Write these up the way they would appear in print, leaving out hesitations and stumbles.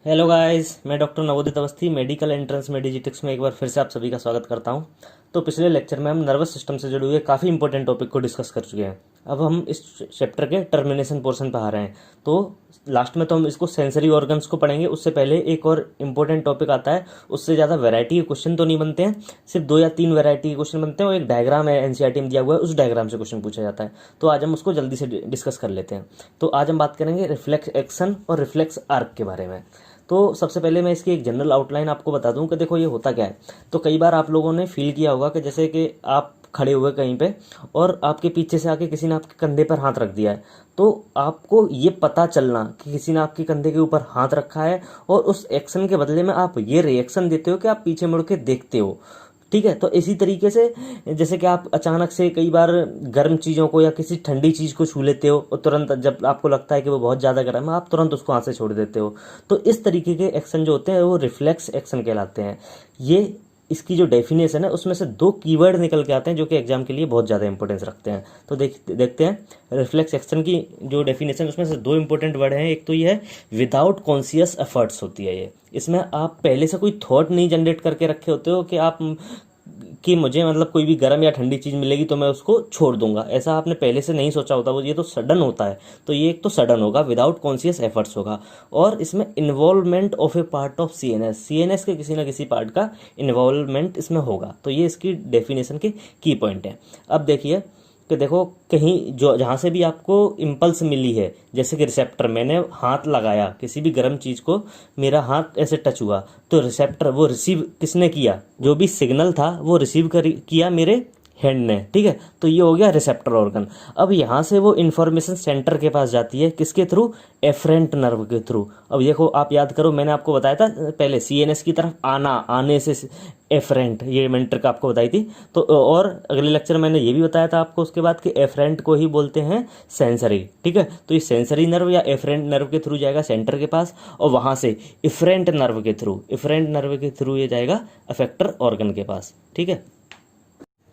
Hello guys, मैं doctor नवोदित Awasthi medical entrance में डिजिटिक्स में एक बार फिर से आप सभी का स्वागत करता हूं। तो पिछले लेक्चर में हम नर्वस सिस्टम से जुड़े हुए काफ़ी इंपॉर्टेंट टॉपिक को डिस्कस कर चुके हैं। अब हम इस चैप्टर के टर्मिनेशन पोर्शन पर आ रहे हैं। तो लास्ट में तो हम इसको सेंसरी ऑर्गन्स को पढ़ेंगे। उससे पहले एक और इम्पोर्टेंट टॉपिक आता है। उससे ज़्यादा वैरायटी के क्वेश्चन तो नहीं बनते हैं, सिर्फ 2 या 3 वैरायटी के क्वेश्चन बनते हैं और एक डायग्राम है एनसीईआरटी में दिया हुआ है, उस डायग्राम से क्वेश्चन पूछा जाता है। तो आज हम उसको जल्दी से डिस्कस कर लेते हैं। तो आज हम बात करेंगे रिफ्लेक्स एक्शन और रिफ्लेक्स आर्क के बारे में। तो सबसे पहले मैं इसकी एक जनरल आउटलाइन आपको बता दूं कि देखो ये होता क्या है। तो कई बार आप लोगों ने फील किया होगा कि जैसे कि आप खड़े हुए कहीं पे और आपके पीछे से आके किसी ने आपके कंधे पर हाथ रख दिया है। तो आपको ये पता चलना कि किसी ने आपके कंधे के ऊपर हाथ रखा है और उस एक्शन के बदले में आप ये रिएक्शन देते हो कि आप पीछे मुड़ के देखते हो। ठीक है, तो इसी तरीके से जैसे कि आप अचानक से कई बार गर्म चीज़ों को या किसी ठंडी चीज़ को छू लेते हो और तुरंत जब आपको लगता है कि वो बहुत ज़्यादा गर्म है आप तुरंत उसको हाथ से छोड़ देते हो। तो इस तरीके के एक्शन जो होते हैं वो रिफ्लेक्स एक्शन कहलाते हैं। ये इसकी जो डेफिनेशन है उसमें से 2 कीवर्ड निकल के आते हैं जो कि एग्जाम के लिए बहुत ज़्यादा इंपॉर्टेंस रखते हैं। तो देखते हैं रिफ्लेक्स एक्शन की जो डेफिनेशन, उसमें से 2 इंपॉर्टेंट वर्ड हैं। एक तो ये है विदाउट कॉन्शियस एफर्ट्स होती है ये। इसमें आप पहले से कोई थॉट नहीं जनरेट करके रखे होते हो कि आप कि मुझे मतलब कोई भी गर्म या ठंडी चीज़ मिलेगी तो मैं उसको छोड़ दूंगा, ऐसा आपने पहले से नहीं सोचा होता। वो ये तो सडन होता है। तो ये एक तो सडन होगा, विदाउट कॉन्शियस एफर्ट्स होगा। और इसमें involvement of A part of CNS के किसी ना किसी पार्ट का इन्वॉल्वमेंट इसमें होगा। तो ये इसकी डेफिनेशन के की पॉइंट है। अब देखिए कि देखो कहीं जो जहाँ से भी आपको इम्पल्स मिली है, जैसे कि रिसेप्टर, मैंने हाथ लगाया किसी भी गर्म चीज़ को, मेरा हाथ ऐसे टच हुआ तो रिसेप्टर वो रिसीव किसने किया, जो भी सिग्नल था वो रिसीव किया मेरे हैंड ने। ठीक है, तो ये हो गया रिसेप्टर ऑर्गन। अब यहाँ से वो इन्फॉर्मेशन सेंटर के पास जाती है, किसके थ्रू, एफरेंट नर्व के थ्रू। अब देखो आप याद करो, मैंने आपको बताया था पहले सीएनएस की तरफ आने से एफरेंट, ये मैंने ट्रिक आपको बताई थी। तो और अगले लेक्चर मैंने ये भी बताया था आपको उसके बाद कि एफरेंट को ही बोलते हैं सेंसरी। ठीक है, तो ये सेंसरी नर्व या एफरेंट नर्व के थ्रू जाएगा सेंटर के पास और वहाँ से इफरेंट नर्व के थ्रू ये जाएगा अफेक्टर ऑर्गन के पास। ठीक है,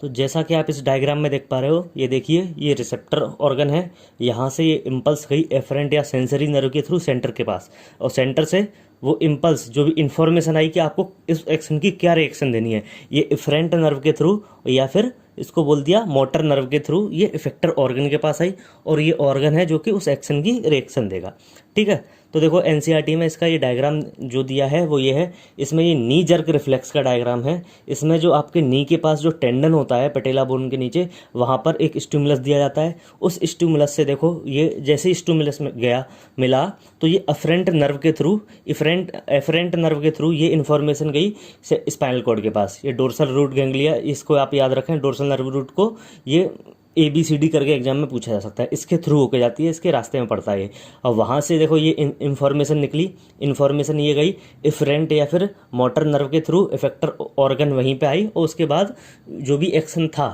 तो जैसा कि आप इस डायग्राम में देख पा रहे हो, ये देखिए ये रिसेप्टर ऑर्गन है। यहाँ से ये इम्पल्स गई एफरेंट या सेंसरी नर्व के थ्रू सेंटर के पास और सेंटर से वो इम्पल्स जो भी इंफॉर्मेशन आई कि आपको इस एक्शन की क्या रिएक्शन देनी है, ये इफरेंट नर्व के थ्रू या फिर इसको बोल दिया मोटर नर्व के थ्रू, ये इफेक्टर ऑर्गन के पास आई और ये ऑर्गन है जो कि उस एक्शन की रिएक्शन देगा। ठीक है, तो देखो एनसीईआरटी में इसका ये डायग्राम जो दिया है वो ये है। इसमें ये नी जर्क रिफ्लेक्स का डायग्राम है। इसमें जो आपके नी के पास जो टेंडन होता है पेटेला बोन के नीचे, वहाँ पर एक स्टिमुलस दिया जाता है। उस स्टिमुलस से देखो ये जैसे ही स्टिमुलस में गया मिला तो ये अफरेंट नर्व के थ्रू एफरेंट नर्व के थ्रू ये इन्फॉर्मेशन गई स्पाइनल कॉर्ड के पास। ये डोर्सल रूट गैंग्लिया, इसको आप याद रखें, डोर्सल नर्व रूट को ये ABCD करके एग्जाम में पूछा जा सकता है, इसके थ्रू होके जाती है, इसके रास्ते में पड़ता है ये। और वहाँ से देखो ये इन्फॉर्मेशन निकली, इन्फॉर्मेशन ये गई इफरेंट या फिर मोटर नर्व के थ्रू, इफेक्टर ऑर्गन वहीं पे आई और उसके बाद जो भी एक्शन था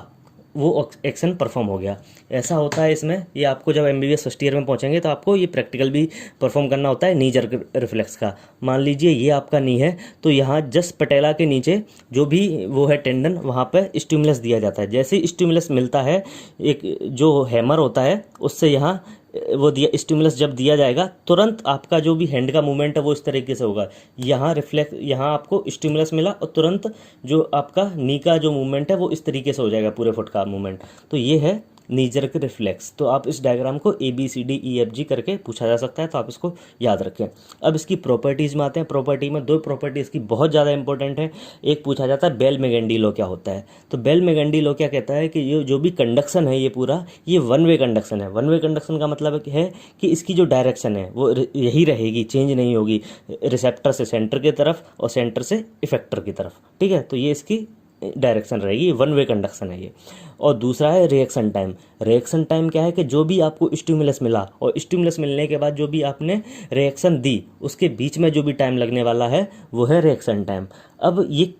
वो एक्शन परफॉर्म हो गया। ऐसा होता है इसमें। ये आपको जब MBBS फर्स्ट ईयर में पहुंचेंगे तो आपको ये प्रैक्टिकल भी परफॉर्म करना होता है नी जर्क रिफ्लेक्स का। मान लीजिए ये आपका नी है तो यहाँ जस्ट पटेला के नीचे जो भी वो है टेंडन, वहाँ पे स्टिमुलस दिया जाता है। जैसे ही स्टिमुलस मिलता है, एक जो हैमर होता है उससे यहाँ वो दिया स्टिमुलस जब दिया जाएगा तुरंत आपका जो भी हैंड का मूवमेंट है वो इस तरीके से होगा। यहाँ रिफ्लेक्स, यहाँ आपको स्टिमुलस मिला और तुरंत जो आपका नी का जो मूवमेंट है वो इस तरीके से हो जाएगा, पूरे फुट का मूवमेंट। तो ये है नी जर्क रिफ्लेक्स। तो आप इस डायग्राम को ABCDEFG करके पूछा जा सकता है, तो आप इसको याद रखें। अब इसकी प्रॉपर्टीज़ में आते हैं। प्रॉपर्टी में 2 प्रॉपर्टी इसकी बहुत ज़्यादा इंपॉर्टेंट है। एक पूछा जाता है बेल मेगेंडी लॉ क्या होता है। तो बेल मेगेंडी लॉ क्या कहता है कि ये जो भी कंडक्शन है ये पूरा ये वन वे कंडक्शन है। वन वे कंडक्शन का मतलब है कि इसकी जो डायरेक्शन है वो यही रहेगी, चेंज नहीं होगी, रिसेप्टर से सेंटर की तरफ और सेंटर से इफेक्टर की तरफ। ठीक है, तो ये इसकी डायरेक्शन रहेगी, वन वे कंडक्शन है ये। और दूसरा है रिएक्शन टाइम। रिएक्शन टाइम क्या है कि जो भी आपको स्टिमुलस मिला और स्टिमुलस मिलने के बाद जो भी आपने रिएक्शन दी उसके बीच में जो भी टाइम लगने वाला है वो है रिएक्शन टाइम। अब ये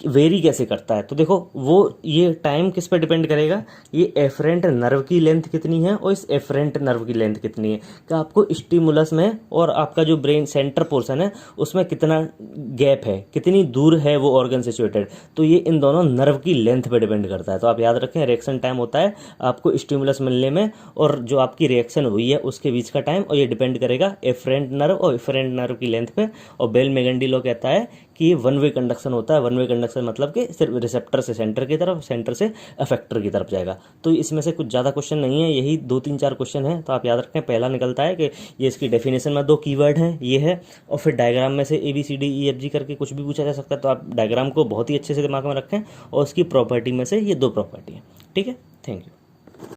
वेरी कैसे करता है, तो देखो वो ये टाइम किस पे डिपेंड करेगा, ये एफरेंट नर्व की लेंथ कितनी है और इस एफरेंट नर्व की लेंथ कितनी है, कि आपको स्टिमुलस में और आपका जो ब्रेन सेंटर पोर्शन है उसमें कितना गैप है, कितनी दूर है वो ऑर्गन सिचुएटेड, तो ये इन दोनों नर्व की लेंथ पे डिपेंड करता है। तो आप याद रखें रिएक्शन टाइम होता है आपको स्टिमुलस मिलने में और जो आपकी रिएक्शन हुई है उसके बीच का टाइम, और ये डिपेंड करेगा एफरेंट नर्व और एफरेंट नर्व की लेंथ पे। और बेल मेगेंडी लॉ कहता है कि ये वन वे कंडक्शन होता है। वन वे कंडक्शन मतलब कि सिर्फ रिसेप्टर से सेंटर की तरफ, सेंटर से अफेक्टर की तरफ जाएगा। तो इसमें से कुछ ज़्यादा क्वेश्चन नहीं है, यही 2 3 4 क्वेश्चन है। तो आप याद रखें पहला निकलता है कि ये इसकी डेफिनेशन में 2 कीवर्ड हैं, ये है, और फिर डायग्राम में से ABCDEFG करके कुछ भी पूछा जा सकता है। तो आप डायग्राम को बहुत ही अच्छे से दिमाग में रखें और उसकी प्रॉपर्टी में से ये 2 प्रॉपर्टी है। ठीक है, थैंक यू।